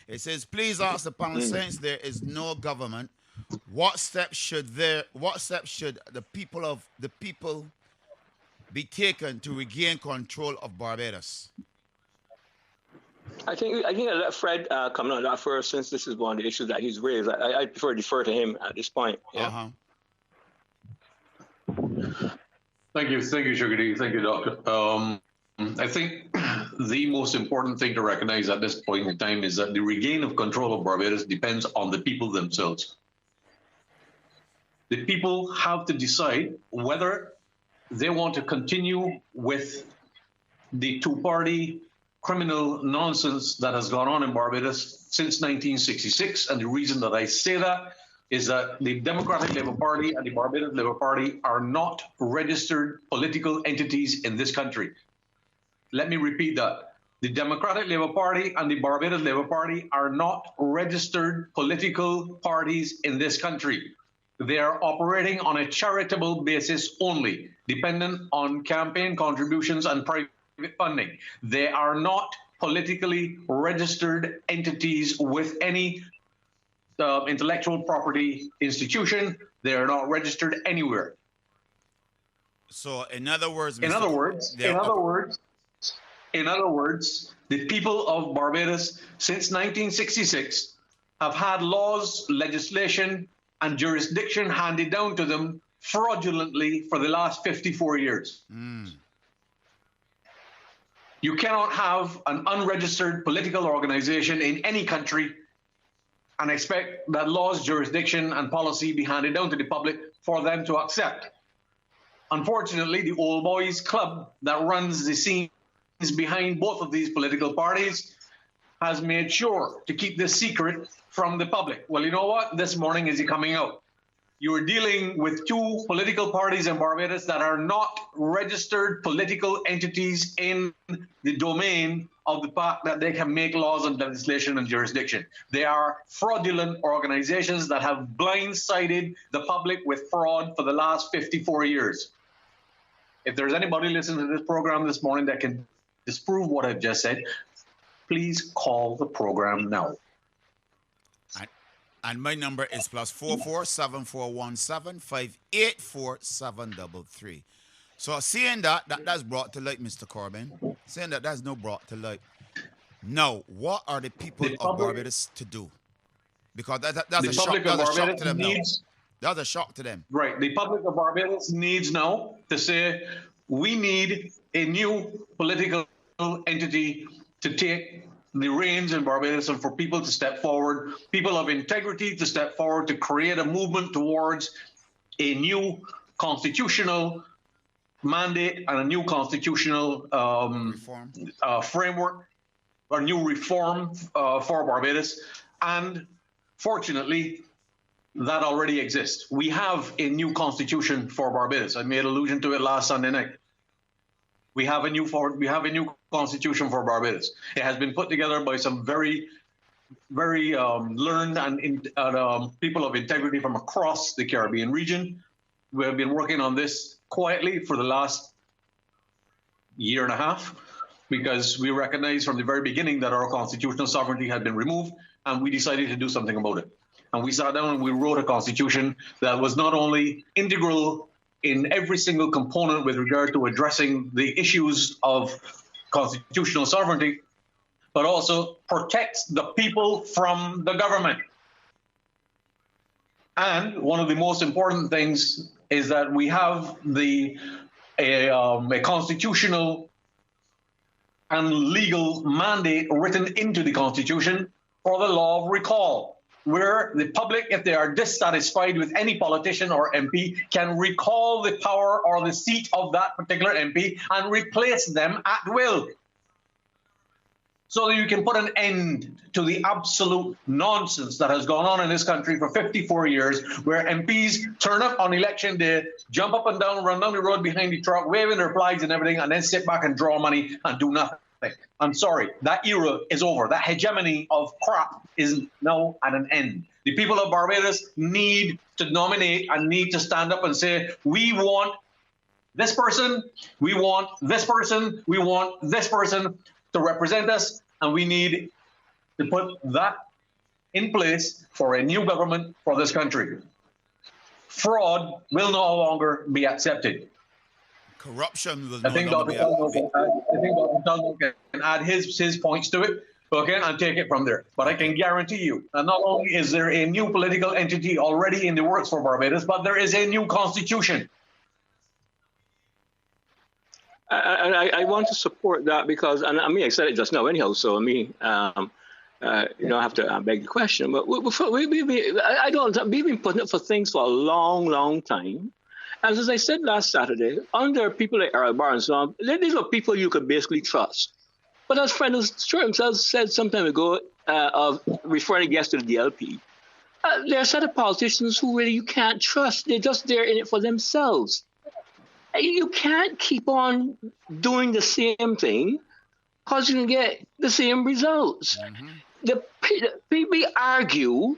It says, please ask the panel, since there is no government, what steps should the people be taken to regain control of Barbados? I think I'll let Fred comment on that first, since this is one of the issues that he's raised. I prefer to defer to him at this point. Yeah. Thank you, Sugar D. Thank you, Doctor. I think the most important thing to recognize at this point in time is that the regain of control of Barbados depends on the people themselves. The people have to decide whether they want to continue with the two-party criminal nonsense that has gone on in Barbados since 1966. And the reason that I say that is that the Democratic Labour Party and the Barbados Labour Party are not registered political entities in this country. Let me repeat that. The Democratic Labour Party and the Barbados Labour Party are not registered political parties in this country. They are operating on a charitable basis only, dependent on campaign contributions and private funding. They are not politically registered entities with any intellectual property institution. They are not registered anywhere. So, in other words, the people of Barbados since 1966 have had laws, legislation, and jurisdiction handed down to them fraudulently for the last 54 years. You cannot have an unregistered political organization in any country and expect that laws, jurisdiction, and policy be handed down to the public for them to accept. Unfortunately, the old boys club that runs the scenes behind both of these political parties has made sure to keep this secret from the public. Well, you know what? This morning is it coming out. You are dealing with two political parties in Barbados that are not registered political entities in the domain of the fact that they can make laws and legislation and jurisdiction. They are fraudulent organizations that have blindsided the public with fraud for the last 54 years. If there's anybody listening to this program this morning that can disprove what I've just said, please call the program now. And my number is +44 7417 584 733. So seeing that's brought to light, Mr. Corbin, saying that's no brought to light. Now, what are the people of Barbados to do? Because that's a shock to them now. That's a shock to them. Right. The public of Barbados needs now to say, we need a new political entity to take the reins in Barbados and for people to step forward, people of integrity to step forward to create a movement towards a new constitutional mandate and a new constitutional framework, or new reform for Barbados. And fortunately, that already exists. We have a new constitution for Barbados. I made allusion to it last Sunday night. We have a new constitution for Barbados. It has been put together by some very, very learned and people of integrity from across the Caribbean region. We have been working on this quietly for the last year and a half, because we recognized from the very beginning that our constitutional sovereignty had been removed, and we decided to do something about it. And we sat down and we wrote a constitution that was not only integral in every single component with regard to addressing the issues of constitutional sovereignty, but also protects the people from the government. And one of the most important things is that we have a constitutional and legal mandate written into the Constitution for the law of recall, where the public, if they are dissatisfied with any politician or MP, can recall the power or the seat of that particular MP and replace them at will. So that you can put an end to the absolute nonsense that has gone on in this country for 54 years, where MPs turn up on election day, jump up and down, run down the road behind the truck, waving their flags and everything, and then sit back and draw money and do nothing. I'm sorry, that era is over. That hegemony of crap is now at an end. The people of Barbados need to nominate and need to stand up and say, we want this person, we want this person, we want this person to represent us, and we need to put that in place for a new government for this country. Fraud will no longer be accepted. Corruption will I no think longer Dr. be. Tuggle can add his points to it, okay, and take it from there. But I can guarantee you, and not only is there a new political entity already in the works for Barbados, but there is a new constitution. I want to support that because, and I mean, I said it just now anyhow, so I mean, you don't have to beg the question, but I don't, we've been putting up for things for a long, long time. And as I said last Saturday, under people like Earl Barnes, these are people you could basically trust. But as Friend Stewart himself said some time ago, of referring against to the DLP, there are a set of politicians who really you can't trust. They're just there in it for themselves. You can't keep on doing the same thing because you can get the same results. The people argue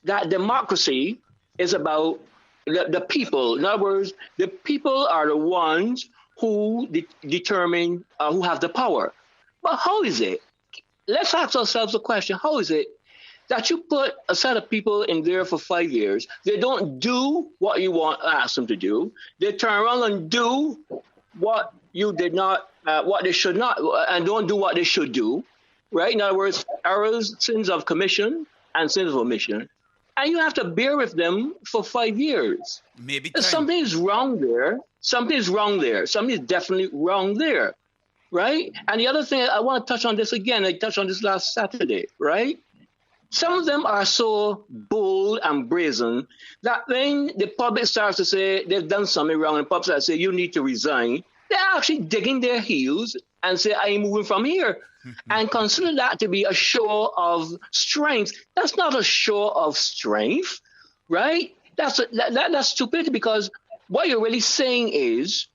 that democracy is about the people. In other words, the people are the ones who determine who have the power. But how is it? Let's ask ourselves a question. How is it that you put a set of people in there for 5 years, they don't do what you ask them to do, they turn around and do what you did not, what they should not, and don't do what they should do, right? In other words, errors, sins of commission and sins of omission. And you have to bear with them for 5 years. Maybe something is wrong there. Something is wrong there. Something is definitely wrong there, right? And the other thing, I want to touch on this again. I touched on this last Saturday, right? Some of them are so bold and brazen that when the public starts to say they've done something wrong, and public starts to say you need to resign, they're actually digging their heels and say, I am moving from here. And consider that to be a show of strength. That's not a show of strength, right? That's stupidity, because what you're really saying is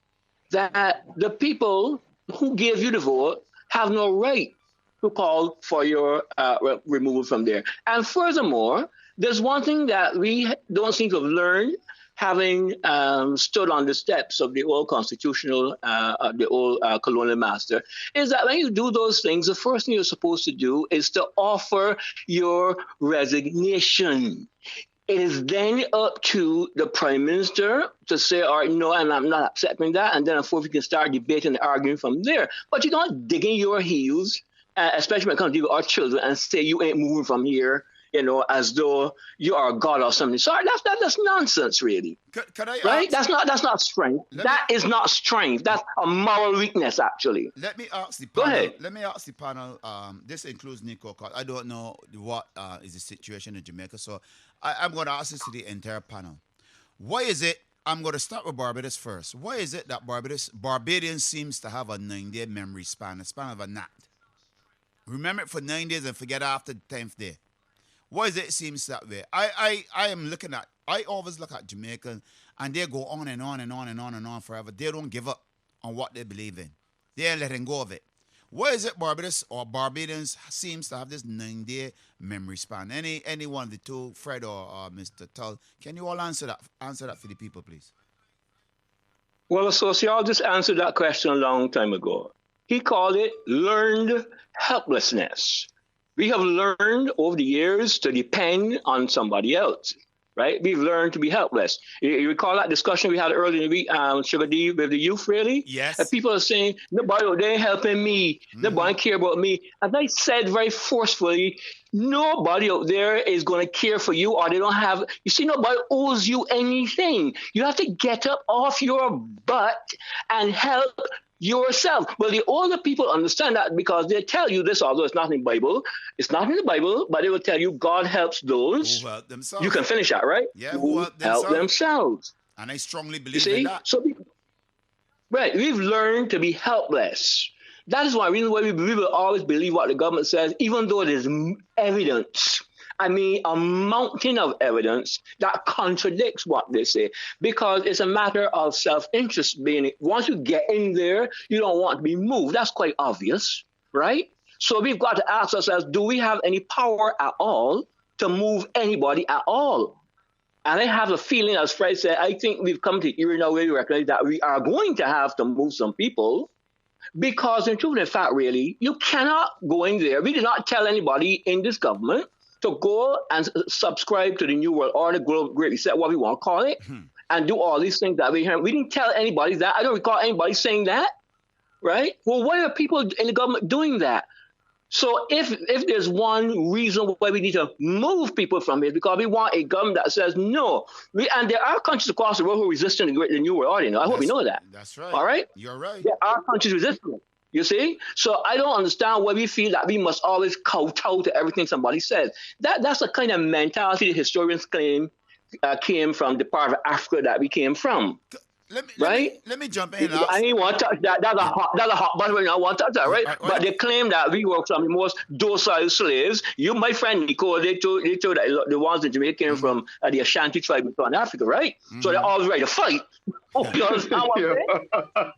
that the people who gave you the vote have no right to call for your removal from there. And furthermore, there's one thing that we don't seem to have learned, having stood on the steps of the old constitutional, the old colonial master, is that when you do those things, the first thing you're supposed to do is to offer your resignation. It is then up to the prime minister to say, all right, no, and I'm not accepting that. And then, of course, we can start debating and arguing from there. But you're not digging your heels, especially when it comes to our children, and say you ain't moving from here, as though you are a god or something. Sorry, that's nonsense, really. Could I right? ask, That's not strength. That is not strength. That's a moral weakness, actually. let me ask the Go panel. ahead. Let me ask the panel. This includes Nico, 'cause I don't know what is the situation in Jamaica. So I'm going to ask this to the entire panel. Why is it? I'm going to start with Barbados first. Why is it that Barbadians seems to have a 9-day memory span, a span of a gnat? Remember it for 9 days and forget after the 10th day. Why is it seems that way? I always look at Jamaica, and they go on and on and on and on and on forever. They don't give up on what they believe in. They ain't letting go of it. Why is it Barbados or Barbadians seems to have this 9-day memory span? Any one of the two, Fred or Mr. Tull, can you all answer that for the people, please? Well, a sociologist answered that question a long time ago. He called it learned helplessness. We have learned over the years to depend on somebody else, right? We've learned to be helpless. You recall that discussion we had earlier in the week, Sugar D, with the youth, really? Yes. And people are saying, nobody, they ain't helping me. Nobody care about me. As I said very forcefully, nobody out there is going to care for you, or they don't have, you see, nobody owes you anything. You have to get up off your butt and help yourself. Well, the older people understand that because they tell you this, although it's not in the Bible. It's not in the Bible, but they will tell you God helps those Who help themselves. You can finish that, right? Yeah, who help themselves. And I strongly You believe see? in that. So, right, we've learned to be helpless. That is why we will always believe what the government says, even though there's evidence. I mean, a mountain of evidence that contradicts what they say, because it's a matter of self-interest. Once you get in there, you don't want to be moved. That's quite obvious, right? So we've got to ask ourselves, do we have any power at all to move anybody at all? And I have a feeling, as Fred said, I think we've come to the era now where we recognize that we are going to have to move some people. Because in truth and fact, really, you cannot go in there. We did not tell anybody in this government to go and subscribe to the New World Order, Global Great Reset, what we want to call it, and do all these things that we hear. We didn't tell anybody that. I don't recall anybody saying that, right? Well, why are people in the government doing that? So if there's one reason why we need to move people from it, because we want a government that says no. And there are countries across the world who are resisting the New World Order. I hope you know that. That's right. All right? You're right. There are countries resisting it. You see? So I don't understand why we feel that we must always kowtow to everything somebody says. That's the kind of mentality the historians claim came from the part of Africa that we came from. Let me jump in. I ain't want to touch that. That's a hot button. I want to touch that, right? But they claim that we were some of the most docile slaves. You, my friend Nico, they told that the ones in Jamaica came from the Ashanti tribe in Southern Africa, right? So they're always ready to fight. You understand what I'm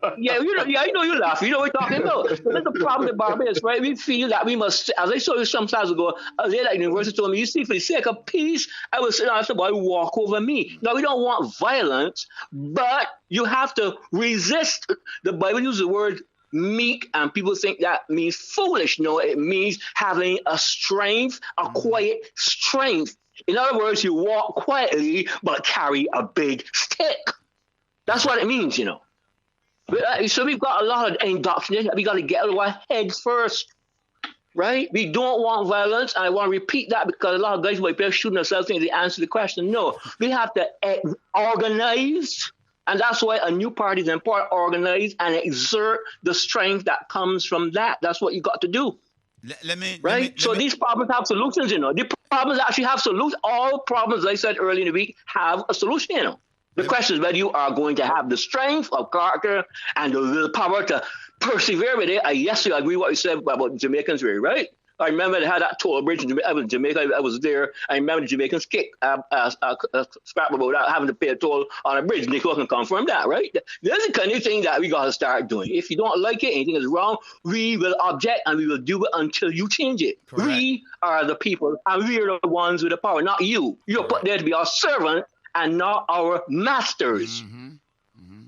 saying? Yeah, I know you laugh. You know what we're talking about. So that's the problem with Barbados, right? We feel that we must, as I saw you some times ago, a lady at university told me, you see, for the sake of peace, I will sit down and somebody walk over me. Now, we don't want violence, but you have to resist. The Bible uses the word meek, and people think that means foolish. No, it means having a strength, a quiet strength. In other words, you walk quietly, but carry a big stick. That's what it means, you know. So we've got a lot of indoctrination that we got to get out of our heads first, right? We don't want violence, and I want to repeat that because a lot of guys might be shooting themselves thinking they answer the question. No, we have to organize, and that's why a new party is important. Organize and exert the strength that comes from that. That's what you got to do. So these problems have solutions, you know. The problems actually have solutions. All problems, as I said earlier in the week, have a solution, you know. The question is whether you are going to have the strength of character and the willpower to persevere with it. Yes, I agree with what you said about the Jamaicans, right? I remember they had that toll bridge in Jamaica. I was there. I remember the Jamaicans kicked scrap about that, having to pay a toll on a bridge. Nico can confirm that, right? There's the kind of thing that we got to start doing. If you don't like it, anything is wrong, we will object and we will do it until you change it. Correct. We are the people and we are the ones with the power, not you. You're put there to be our servant and not our masters.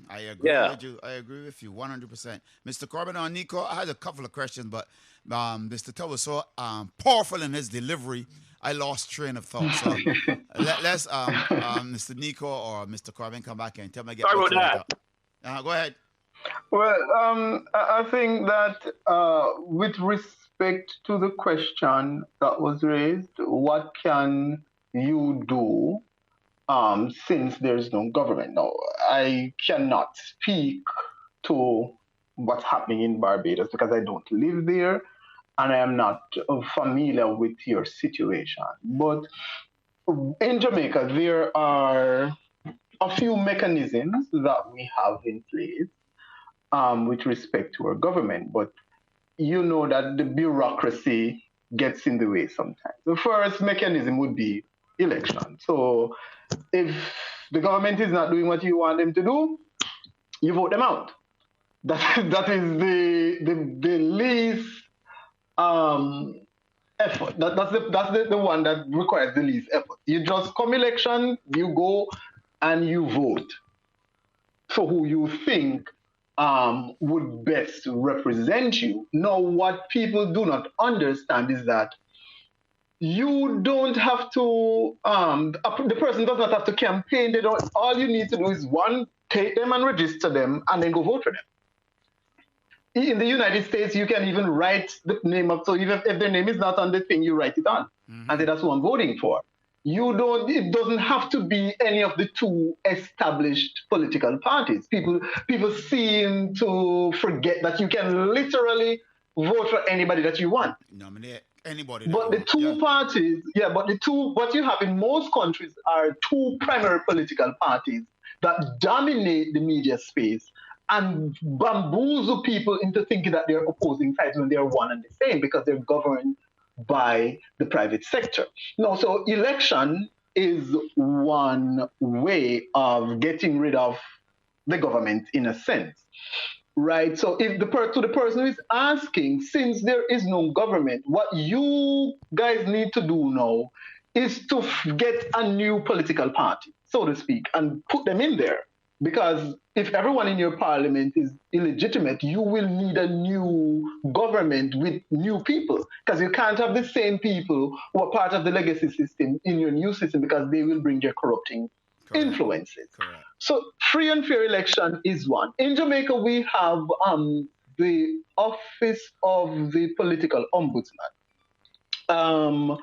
I agree with you. I agree with you 100%. Mr. Corbin or Nico, I had a couple of questions, but Mr. Tubb was so powerful in his delivery, I lost train of thought. So let's Mr. Nico or Mr. Corbin come back and tell me. Sorry about that. Go ahead. Well, I think that with respect to the question that was raised, what can you do since there's no government? Now, I cannot speak to what's happening in Barbados because I don't live there and I am not familiar with your situation. But in Jamaica, there are a few mechanisms that we have in place with respect to our government. But you know that the bureaucracy gets in the way sometimes. The first mechanism would be election. So if the government is not doing what you want them to do, you vote them out. That is the least effort. That's the one that requires the least effort. You just come election, you go and you vote for who you think would best represent you. Now, what people do not understand is that you don't have to, the person does not have to campaign. They don't. All you need to do is, one, take them and register them and then go vote for them. In the United States, you can even write the name up. So even if their name is not on the thing, you write it on. And say that's who I'm voting for. It doesn't have to be any of the two established political parties. People seem to forget that you can literally vote for anybody that you want. Nominate anybody. But the two parties, what you have in most countries are two primary political parties that dominate the media space and bamboozle people into thinking that they're opposing sides when they're one and the same because they're governed by the private sector. No, so election is one way of getting rid of the government in a sense. Right, so if the person who is asking, since there is no government, what you guys need to do now is to get a new political party, so to speak, and put them in there. Because if everyone in your parliament is illegitimate, you will need a new government with new people. Because you can't have the same people who are part of the legacy system in your new system because they will bring their corrupting Correct. influences. Correct. So free and fair election is one. In Jamaica, we have the office of the political ombudsman, um,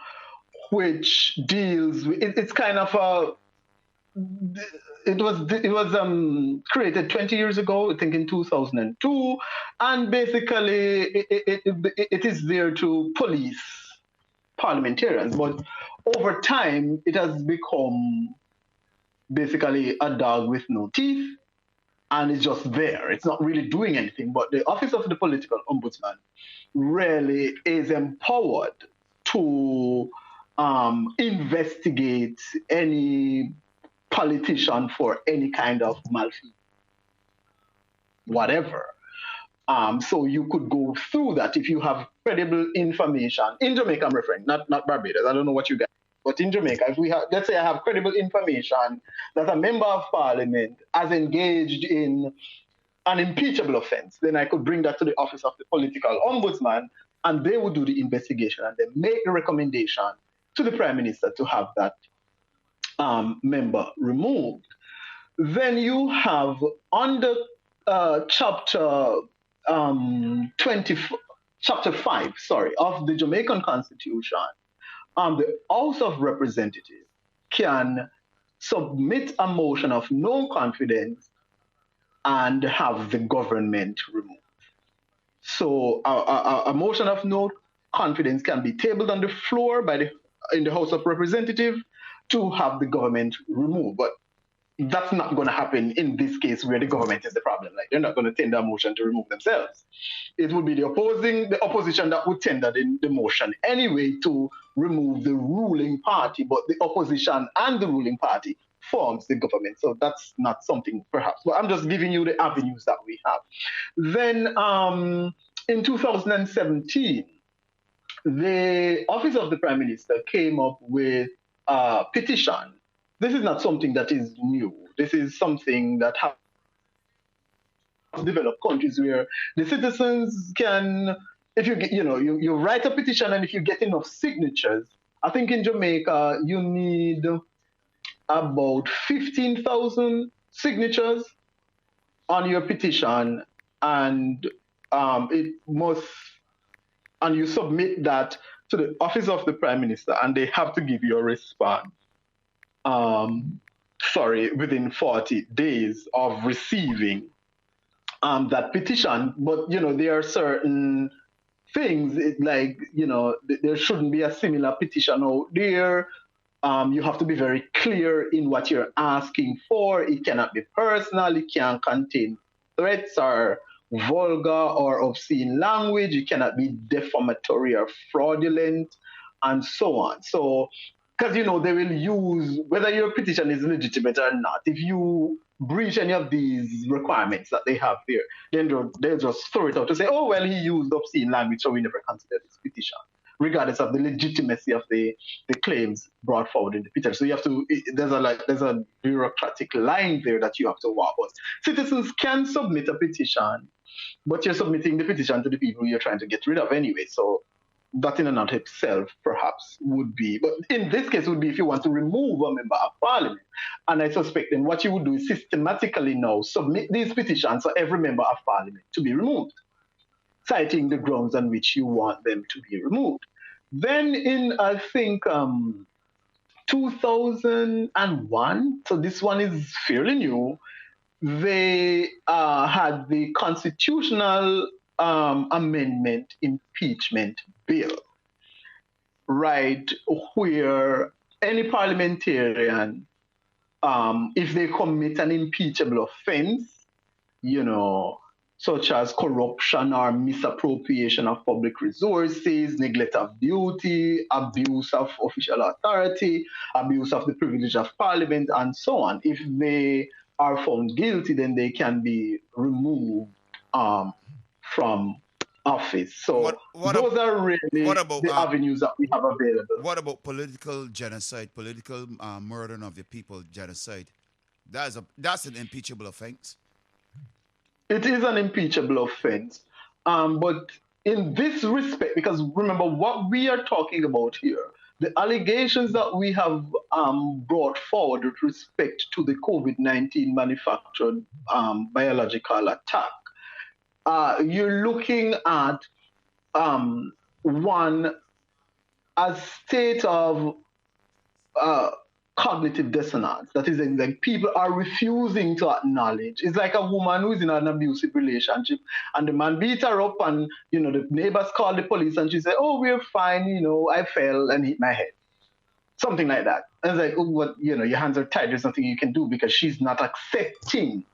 which deals with it's kind of a it was created 20 years ago, I think in 2002, and basically it is there to police parliamentarians. But over time, it has become basically a dog with no teeth, and it's just there. It's not really doing anything. But the office of the political ombudsman really is empowered to investigate any politician for any kind of malfeasance, whatever. So you could go through that if you have credible information. In Jamaica, I'm referring, not Barbados. I don't know what you guys, but in Jamaica, if we have, let's say I have credible information that a member of parliament has engaged in an impeachable offense, then I could bring that to the office of the political ombudsman, and they would do the investigation and then make the recommendation to the prime minister to have that member removed. Then you have under chapter 20, chapter 5, sorry, of the Jamaican Constitution, the House of Representatives can submit a motion of no confidence and have the government removed. So a motion of no confidence can be tabled on the floor in the House of Representatives to have the government removed. But that's not going to happen in this case where the government is the problem. Like, they're not going to tender a motion to remove themselves. It would be the opposition that would tender the motion anyway to remove the ruling party, but the opposition and the ruling party forms the government. So that's not something perhaps, but I'm just giving you the avenues that we have. Then in 2017, the Office of the Prime Minister came up with a petition. This is not something that is new. This is something that has developed countries where the citizens can, if you get, you write a petition, and if you get enough signatures, I think in Jamaica you need about 15,000 signatures on your petition, and it must, and you submit that to the Office of the Prime Minister, and they have to give you a response. Within 40 days of receiving that petition. But there are certain things there shouldn't be a similar petition out there. You have to be very clear in what you're asking for. It cannot be personal. It can't contain threats or vulgar or obscene language. It cannot be defamatory or fraudulent, and so on. So, because they will use, whether your petition is legitimate or not, if you breach any of these requirements that they have there, then they'll just throw it out to say, oh, well, he used obscene language, so we never consider this petition, regardless of the legitimacy of the claims brought forward in the petition. So you have to, there's a bureaucratic line there that you have to walk. But citizens can submit a petition, but you're submitting the petition to the people you're trying to get rid of anyway. So that in and of itself perhaps would be, but in this case would be if you want to remove a member of parliament. And I suspect then what you would do is systematically now submit these petitions for every member of parliament to be removed, citing the grounds on which you want them to be removed. Then in, I think, 2001, so this one is fairly new, they had the constitutional amendment impeachment bill, right, where any parliamentarian, if they commit an impeachable offense, such as corruption or misappropriation of public resources, neglect of duty, abuse of official authority, abuse of the privilege of parliament, and so on, if they are found guilty, then they can be removed from office. So those are really the avenues that we have available. What about political genocide, political murdering of the people, genocide? That's an impeachable offense. It is an impeachable offense. But in this respect, because remember what we are talking about here, the allegations that we have brought forward with respect to the COVID-19 manufactured biological attack, you're looking at one, a state of uh, cognitive dissonance. That is, like people are refusing to acknowledge. It's like a woman who's in an abusive relationship, and the man beat her up, and the neighbors call the police, and she said, "Oh, we're fine. I fell and hit my head." Something like that. And it's like, oh, what? Your hands are tied. There's nothing you can do because she's not accepting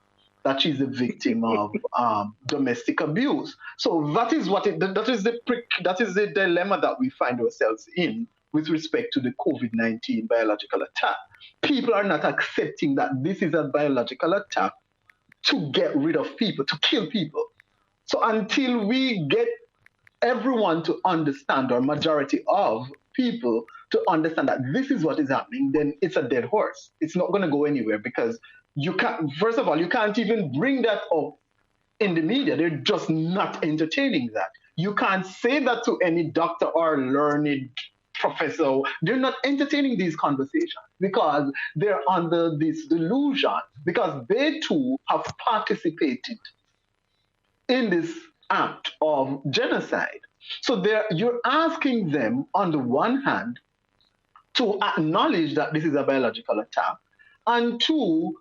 that she's a victim of domestic abuse. So that is that is the dilemma that we find ourselves in with respect to the COVID-19 biological attack. People are not accepting that this is a biological attack to get rid of people, to kill people. So until we get everyone to understand, or majority of people to understand that this is what is happening, then it's a dead horse. It's not going to go anywhere because you can't, first of all, you can't even bring that up in the media. They're just not entertaining that. You can't say that to any doctor or learned professor. They're not entertaining these conversations because they're under this delusion, because they too have participated in this act of genocide. So you're asking them, on the one hand, to acknowledge that this is a biological attack, and two,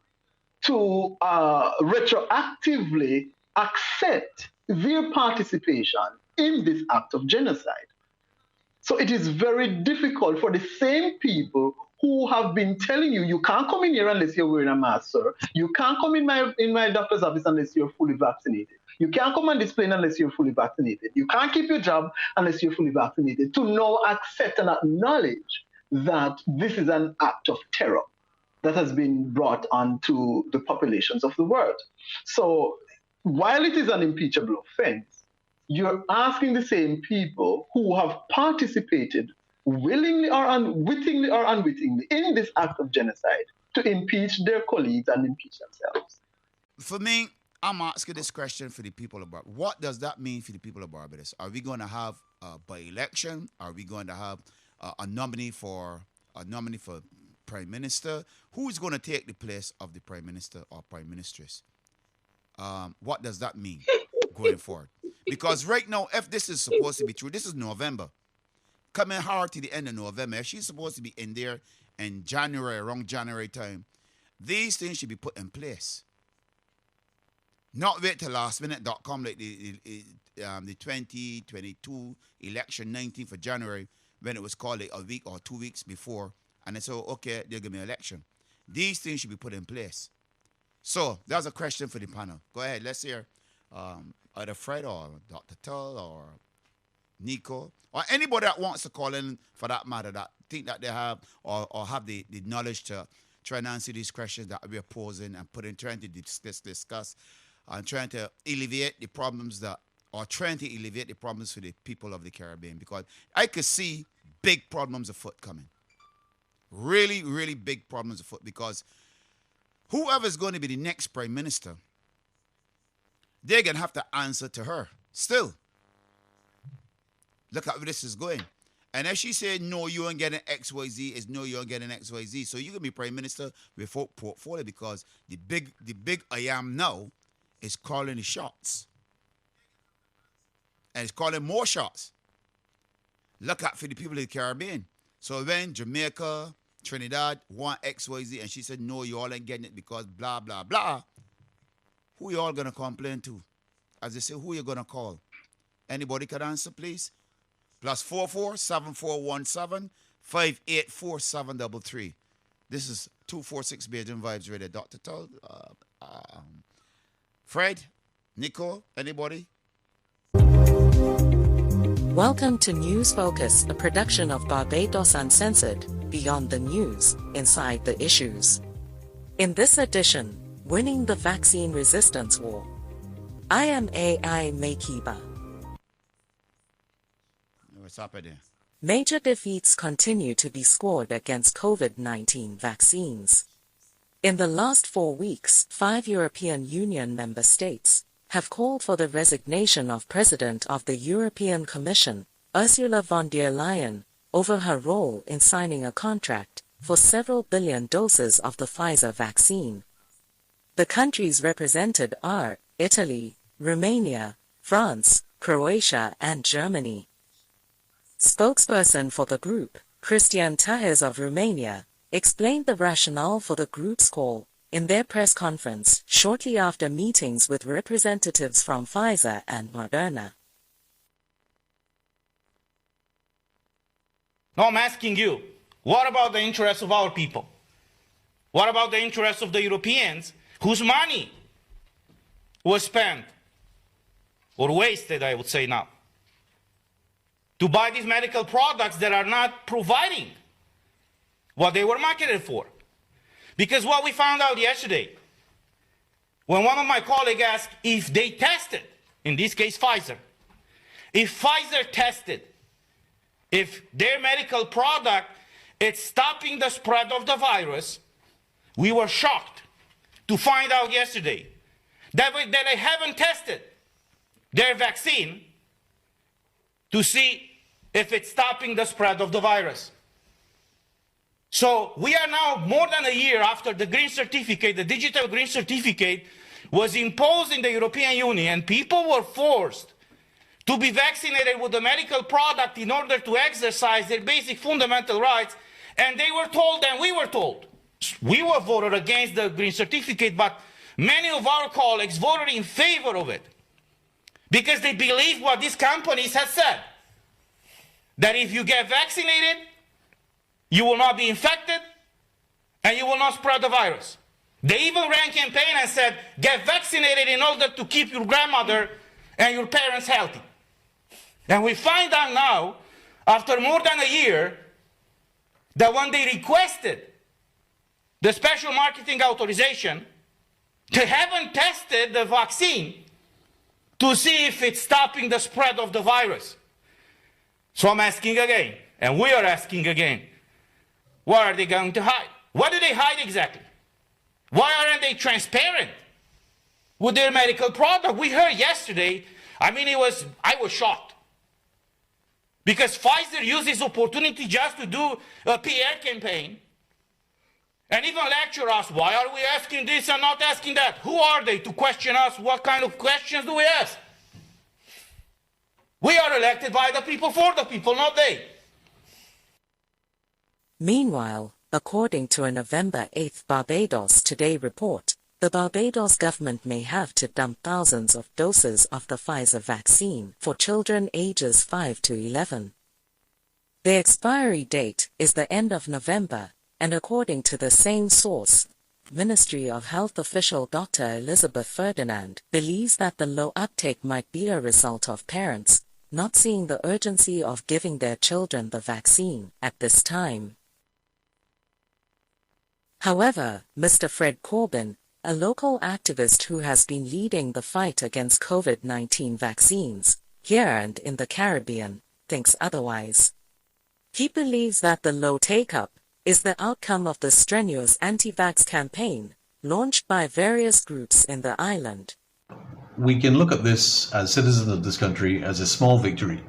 to retroactively accept their participation in this act of genocide. So it is very difficult for the same people who have been telling you, you can't come in here unless you're wearing a mask, sir. You can't come in my doctor's office unless you're fully vaccinated. You can't come on this plane unless you're fully vaccinated. You can't keep your job unless you're fully vaccinated. To now accept and acknowledge that this is an act of terror that has been brought onto the populations of the world. So while it is an impeachable offense, you're asking the same people who have participated willingly or unwittingly in this act of genocide to impeach their colleagues and impeach themselves. For me, I'm asking this question for the people of Barbados. What does that mean for the people of Barbados? Are we going to have a by-election? Are we going to have a nominee for prime minister? Who is going to take the place of the prime minister or prime ministress? What does that mean going forward? Because right now, if this is supposed to be true, this is November. Coming hard to the end of November. If she's supposed to be in there in January, around January time, these things should be put in place. Not wait till lastminute.com like the 2022 election, 19th of January, when it was called like a week or 2 weeks before, and they said, okay, they'll give me an election. These things should be put in place. So that's a question for the panel. Go ahead, let's hear either Fred or Dr. Tull or Nico, or anybody that wants to call in for that matter, that think that they have or have the knowledge to try and answer these questions that we're posing and trying to discuss and trying to alleviate the problems for the people of the Caribbean, because I could see big problems afoot coming. Really, really big problems afoot, because whoever's going to be the next prime minister, they're going to have to answer to her still. Look at where this is going. And if she said, no, you ain't getting XYZ, it's no, you ain't getting XYZ. So you can be prime minister without portfolio, because the big I am now is calling the shots. And it's calling more shots. Look at for the people of the Caribbean. So when Jamaica, Trinidad want XYZ, and she said, no, you all ain't getting it because blah, blah, blah, who you all going to complain to? As they say, who you going to call? Anybody can answer, please? +44 7417 584 733. This is 246 Bajan Vibes Radio. Dr. Tull, Fred, Nico, anybody? Welcome to News Focus, a production of Barbados Uncensored, Beyond the News, Inside the Issues. In this edition, winning the vaccine resistance war. I am AI Maykiba. What's happening? Major defeats continue to be scored against COVID-19 vaccines. In the last 4 weeks, 5 European Union member states have called for the resignation of President of the European Commission, Ursula von der Leyen, over her role in signing a contract for several billion doses of the Pfizer vaccine. The countries represented are Italy, Romania, France, Croatia, and Germany. Spokesperson for the group, Cristian Tajes of Romania, explained the rationale for the group's call in their press conference shortly after meetings with representatives from Pfizer and Moderna. Now I'm asking you, what about the interests of our people? What about the interests of the Europeans whose money was spent, or wasted, I would say now, to buy these medical products that are not providing what they were marketed for? Because what we found out yesterday, when one of my colleagues asked if they tested, in this case Pfizer, if Pfizer tested, if their medical product is stopping the spread of the virus, we were shocked to find out yesterday that they haven't tested their vaccine to see if it's stopping the spread of the virus. So we are now more than a year after the green certificate, the digital green certificate was imposed in the European Union, and people were forced to be vaccinated with the medical product in order to exercise their basic fundamental rights, and they were told, and we were told, we were voted against the green certificate, but many of our colleagues voted in favor of it because they believe what these companies have said, that if you get vaccinated, you will not be infected and you will not spread the virus. They even ran a campaign and said, get vaccinated in order to keep your grandmother and your parents healthy. And we find out now, after more than a year, that when they requested the special marketing authorization, they haven't tested the vaccine to see if it's stopping the spread of the virus. So I'm asking again, and we are asking again, what are they going to hide? What do they hide exactly? Why aren't they transparent with their medical product? We heard yesterday, I was shocked. Because Pfizer used this opportunity just to do a PR campaign and even lecture us. Why are we asking this and not asking that? Who are they to question us? What kind of questions do we ask? We are elected by the people for the people, not they. Meanwhile, according to a November 8 Barbados Today report, the Barbados government may have to dump thousands of doses of the Pfizer vaccine for children ages 5 to 11. The expiry date is the end of November, and according to the same source, Ministry of Health official Dr. Elizabeth Ferdinand believes that the low uptake might be a result of parents not seeing the urgency of giving their children the vaccine at this time. However, Mr. Fred Corbin, a local activist who has been leading the fight against COVID-19 vaccines, here and in the Caribbean, thinks otherwise. He believes that the low take-up is the outcome of the strenuous anti-vax campaign launched by various groups in the island. We can look at this as citizens of this country as a small victory.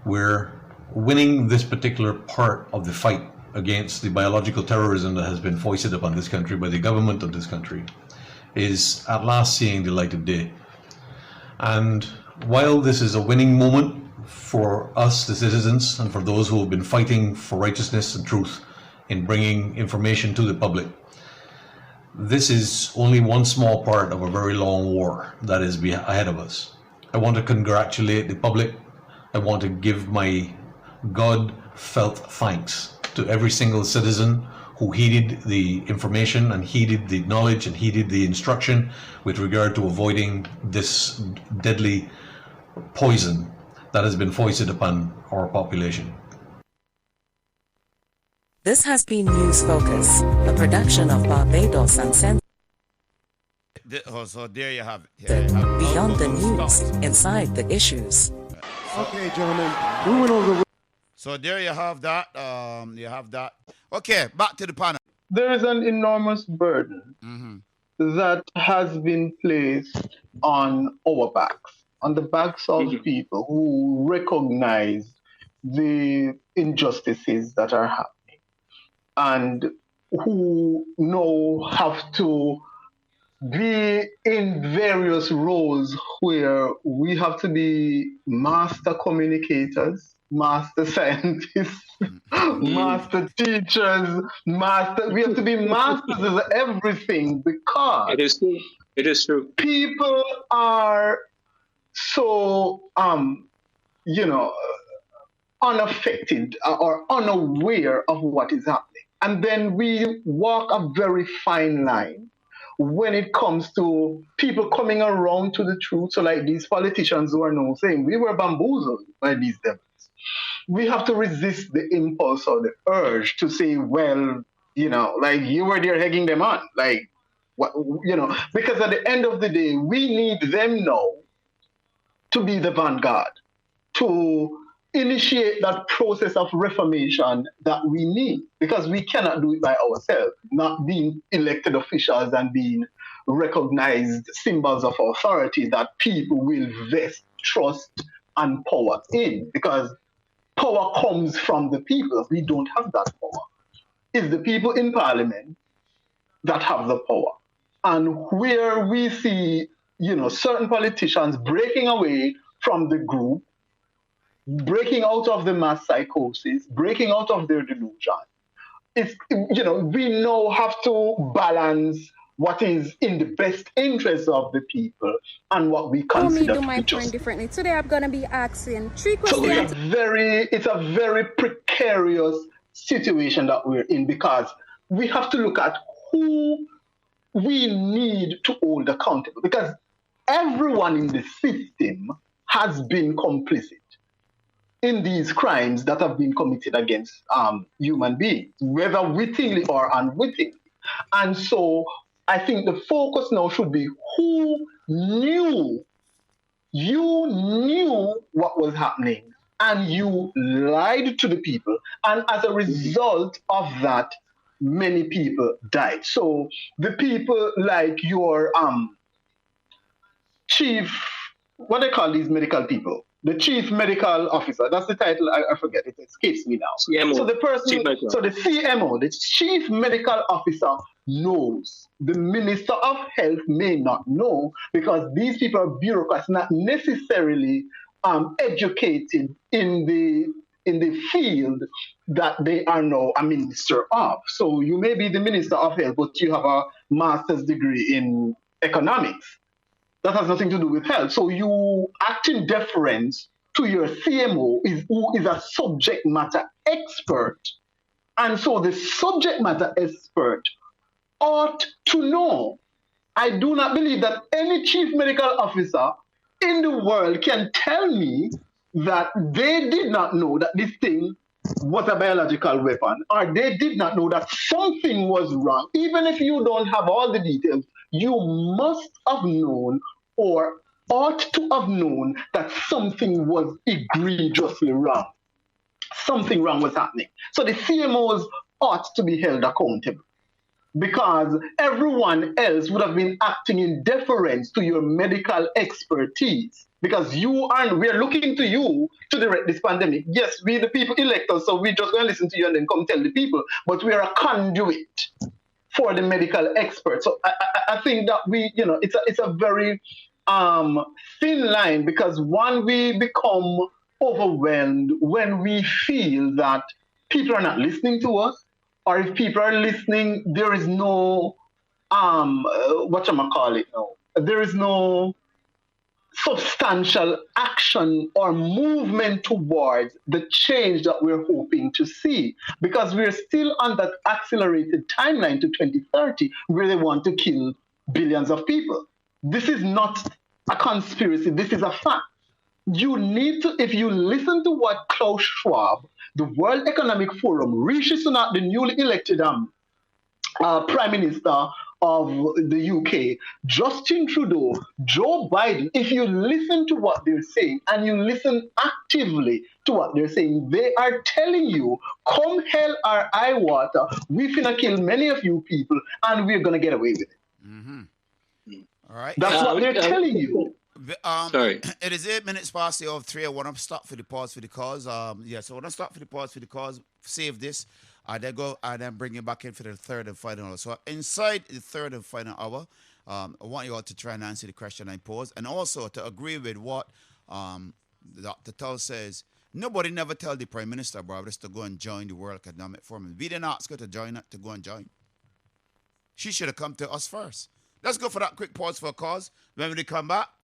We're winning this particular part of the fight against the biological terrorism that has been foisted upon this country by the government of this country, is at last seeing the light of day. And while this is a winning moment for us, the citizens, and for those who have been fighting for righteousness and truth in bringing information to the public, this is only one small part of a very long war that is ahead of us. I want to congratulate the public. I want to give my God-felt thanks to every single citizen who heeded the information and heeded the knowledge and heeded the instruction with regard to avoiding this deadly poison that has been foisted upon our population. This has been News Focus, a production of Barbados Uncensored. So there you have it. Beyond the news, inside the issues. Okay, gentlemen, we went over. So there you have that. Okay, back to the panel. there is an enormous burden that has been placed on our backs, on the backs of people who recognize the injustices that are happening and who now have to be in various roles where we have to be master communicators, master scientists, master teachers, we have to be masters of everything because it is true. It is true. People are so unaffected or unaware of what is happening. And then we walk a very fine line when it comes to people coming around to the truth. So like these politicians who are now saying, we were bamboozled by these devils. We have to resist the impulse or the urge to say, well, like you were there egging them on. Like, what, because at the end of the day, we need them now to be the vanguard, to initiate that process of reformation that we need, because we cannot do it by ourselves, not being elected officials and being recognized symbols of authority that people will vest trust and power in, because power comes from the people. We don't have that power. It's the people in parliament that have the power. And where we see, certain politicians breaking away from the group, breaking out of the mass psychosis, breaking out of their delusion, it's, we now have to balance what is in the best interest of the people and what we consider do my to be point just. differently. Today I'm going to be asking 3 So questions. it's a very precarious situation that we're in, because we have to look at who we need to hold accountable, because everyone in the system has been complicit in these crimes that have been committed against human beings, whether wittingly or unwittingly. And so I think the focus now should be who knew, you knew what was happening and you lied to the people. And as a result of that, many people died. So the people like your chief, what they call these medical people? The chief medical officer. That's the title. I forget. It escapes me now. CMO. So the person, so the CMO, the chief medical officer, knows. The minister of health may not know, because these people are bureaucrats, not necessarily educated in the field that they are now a minister of. So you may be the minister of health, but you have a master's degree in economics. That has nothing to do with health. So you act in deference to your CMO, who is a subject matter expert. And so the subject matter expert ought to know. I do not believe that any chief medical officer in the world can tell me that they did not know that this thing was a biological weapon, or they did not know that something was wrong. Even if you don't have all the details, you must have known or ought to have known that something was egregiously wrong. Something wrong was happening. So the CMOs ought to be held accountable, because everyone else would have been acting in deference to your medical expertise, because we're looking to you to direct this pandemic. Yes, we the people elect us, so we're just going to listen to you and then come tell the people, but we're a conduit for the medical experts. So I think that it's a very thin line, because one, we become overwhelmed when we feel that people are not listening to us, or if people are listening, there is no there is no substantial action or movement towards the change that we're hoping to see, because we're still on that accelerated timeline to 2030 where they want to kill billions of people. This is not a conspiracy. This is a fact. You need to, if you listen to what Klaus Schwab, the World Economic Forum, Rishi Sunak, the newly elected Prime Minister of the UK, Justin Trudeau, Joe Biden, if you listen to what they're saying and you listen actively to what they're saying, they are telling you, come hell or high water, we finna kill many of you people and we're gonna get away with it. All right. That's what they're telling you. Sorry. It is 8 minutes past the hour of 3. I want to stop for the pause for the cause. So I want to stop for the pause for the cause. Save this. Then go and then bring you back in for the third and final hour. So inside the third and final hour, I want you all to try and answer the question I posed, and also to agree with what Dr. Tull says. Nobody never tell the Prime Minister, Barbados, to go and join the World Economic Forum. We didn't ask her to join it, to go and join. She should have come to us first. Let's go for that quick pause for a cause. When we come back,